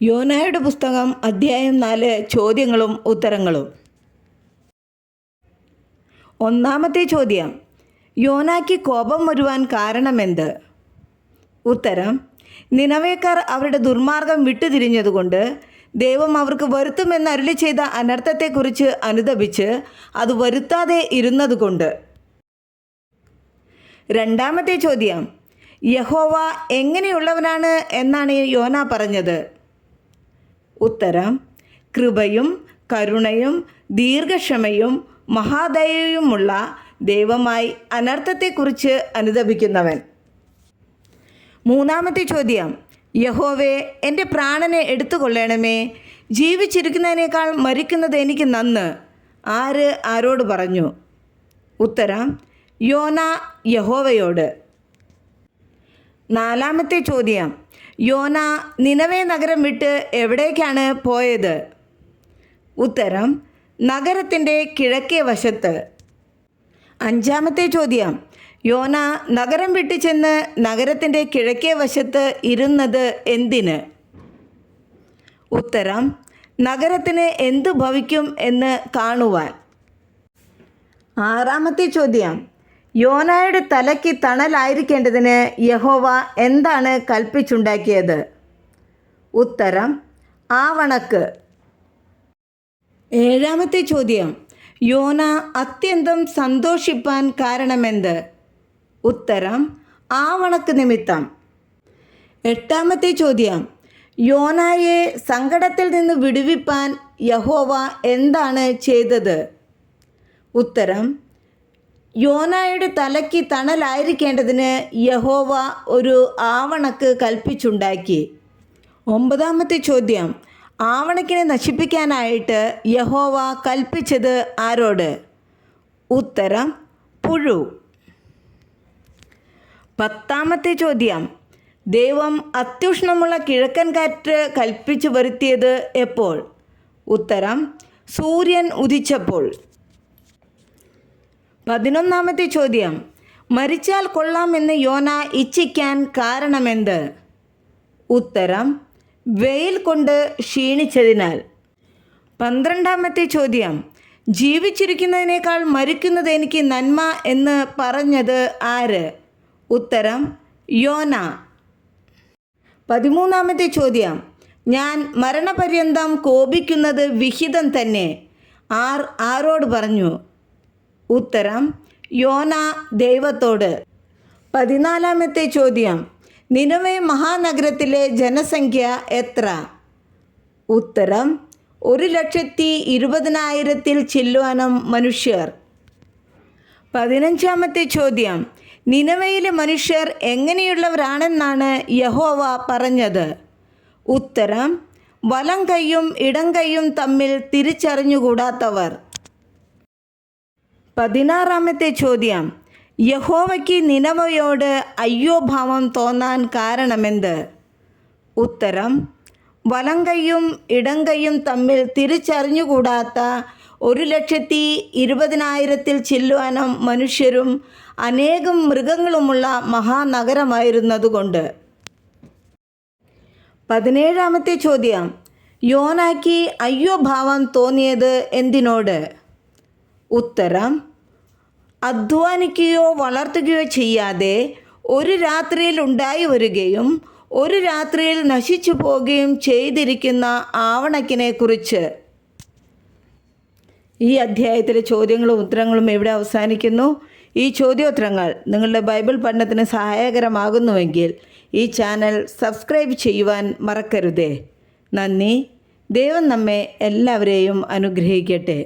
യോനായുടെ പുസ്തകം അധ്യായം 4 ചോദ്യങ്ങളും ഉത്തരങ്ങളും. ഒന്നാമത്തെ ചോദ്യം, യോനായ്ക്ക് കോപം വരുവാൻ കാരണമെന്ത്? ഉത്തരം, നിനവേക്കാർ അവരുടെ ദുർമാർഗം വിട്ടുതിരിഞ്ഞതുകൊണ്ട് ദൈവം അവർക്ക് വരുത്തുമെന്ന് അരുളി ചെയ്ത അനർത്ഥത്തെക്കുറിച്ച് അനുതപിച്ച് അത് വരുത്താതെ ഇരുന്നതുകൊണ്ട്. രണ്ടാമത്തെ ചോദ്യം, യഹോവ എങ്ങനെയുള്ളവനാണ് എന്നാണ് യോന പറഞ്ഞത്? ഉത്തരം, കൃപയും കരുണയും ദീർഘക്ഷമയും മഹാദയയുമുള്ള ദൈവമായി അനർത്ഥത്തെക്കുറിച്ച് അനുതപിക്കുന്നവൻ. മൂന്നാമത്തെ ചോദ്യം, യഹോവേ, എൻ്റെ പ്രാണനെ എടുത്തുകൊള്ളണമേ, ജീവിച്ചിരിക്കുന്നതിനേക്കാൾ മരിക്കുന്നത് എനിക്ക് നന്ന്. ആര് ആരോട് പറഞ്ഞു? ഉത്തരം, യോന യഹോവയോട്. നാലാമത്തെ ചോദ്യം, യോന നിനവേ നഗരം വിട്ട് എവിടേക്കാണ് പോയത്? ഉത്തരം, നഗരത്തിൻ്റെ കിഴക്കേ വശത്ത്. അഞ്ചാമത്തെ ചോദ്യം, യോന നഗരം വിട്ട് ചെന്ന് നഗരത്തിൻ്റെ കിഴക്കേ വശത്ത് ഇരുന്നത് എന്തിന്? ഉത്തരം, നഗരത്തിന് എന്തു ഭവിക്കും എന്ന് കാണുവാൻ. ആറാമത്തെ ചോദ്യം, യോനായുടെ തലയ്ക്ക് തണലായിരിക്കേണ്ടതിന് യഹോവ എന്താണ് കൽപ്പിച്ചുണ്ടാക്കിയത്? ഉത്തരം, ആവണക്ക്. ഏഴാമത്തെ ചോദ്യം, യോന അത്യന്തം സന്തോഷിപ്പാൻ കാരണമെന്ത്? ഉത്തരം, ആവണക്ക് നിമിത്തം. എട്ടാമത്തെ ചോദ്യം, യോനായെ സങ്കടത്തിൽ നിന്ന് വിടുവിപ്പാൻ യഹോവ എന്താണ് ചെയ്തത്? ഉത്തരം, യോനായുടെ തലയ്ക്ക് തണലായിരിക്കേണ്ടതിന് യഹോവ ഒരു ആവണക്ക് കൽപ്പിച്ചുണ്ടാക്കി. ഒമ്പതാമത്തെ ചോദ്യം, ആവണക്കിനെ നശിപ്പിക്കാനായിട്ട് യഹോവ കൽപ്പിച്ചത് ആരോട്? ഉത്തരം, പുഴു. പത്താമത്തെ ചോദ്യം, ദൈവം അത്യുഷ്ണമുള്ള കിഴക്കൻ കാറ്റ് കൽപ്പിച്ചു വരുത്തിയത് എപ്പോൾ? ഉത്തരം, സൂര്യൻ ഉദിച്ചപ്പോൾ. 11ാമത്തെ ചോദ്യം, മരിച്ചാൽ കൊള്ളാമെന്ന് യോന ഇച്ഛിക്കാൻ കാരണമെന്ത്? ഉത്തരം, വെയിൽ കൊണ്ട് ക്ഷീണിച്ചതിനാൽ. 12ാമത്തെ ചോദ്യം, ജീവിച്ചിരിക്കുന്നതിനേക്കാൾ മരിക്കുന്നത് എനിക്ക് നന്മ എന്ന് പറഞ്ഞത് ആര്? ഉത്തരം, യോന. 13ാമത്തെ ചോദ്യം, ഞാൻ മരണപര്യന്തം കോപിക്കുന്നത് വിഹിതം തന്നെ. ആരോട് പറഞ്ഞു? ഉത്തരം, യോന ദൈവത്തോട്. 14ാമത്തെ ചോദ്യം, നിനവേ മഹാനഗരത്തിലെ ജനസംഖ്യ എത്ര? ഉത്തരം, 1,20,000 ചില്ലുവാനം മനുഷ്യർ. 15ാമത്തെ ചോദ്യം, നിനവയിലെ മനുഷ്യർ എങ്ങനെയുള്ളവരാണെന്നാണ് യഹോവ പറഞ്ഞത്? ഉത്തരം, വലം കൈയും ഇടം കൈയും തമ്മിൽ തിരിച്ചറിഞ്ഞുകൂടാത്തവർ. 16ാമത്തെ ചോദ്യം, യഹോവയ്ക്ക് നിനവയോട് അയ്യോ ഭാവം തോന്നാൻ കാരണമെന്ത്? ഉത്തരം, വലം കൈയും ഇടം കൈയും തമ്മിൽ തിരിച്ചറിഞ്ഞുകൂടാത്ത 1,20,000 ചില്ലുവാനം മനുഷ്യരും അനേകം മൃഗങ്ങളുമുള്ള മഹാനഗരമായിരുന്നതുകൊണ്ട്. 17ാമത്തെ ചോദ്യം, യോനായ്ക്ക് അയ്യോ ഭാവം തോന്നിയത് എന്തിനോട്? ഉത്തരം, അധ്വാനിക്കുകയോ വളർത്തുകയോ ചെയ്യാതെ ഒരു രാത്രിയിൽ ഉണ്ടായി വരികയും ഒരു രാത്രിയിൽ നശിച്ചു പോവുകയും ചെയ്തിരിക്കുന്ന ആവണക്കിനെ കുറിച്ച്. ഈ അധ്യായത്തിലെ ചോദ്യങ്ങളും ഉത്തരങ്ങളും ഇവിടെ അവസാനിക്കുന്നു. ഈ ചോദ്യോത്തരങ്ങൾ നിങ്ങളുടെ ബൈബിൾ പഠനത്തിന് സഹായകരമാകുന്നുവെങ്കിൽ ഈ ചാനൽ സബ്സ്ക്രൈബ് ചെയ്യുവാൻ മറക്കരുതേ. നന്ദി. ദൈവം നമ്മെ എല്ലാവരെയും അനുഗ്രഹിക്കട്ടെ.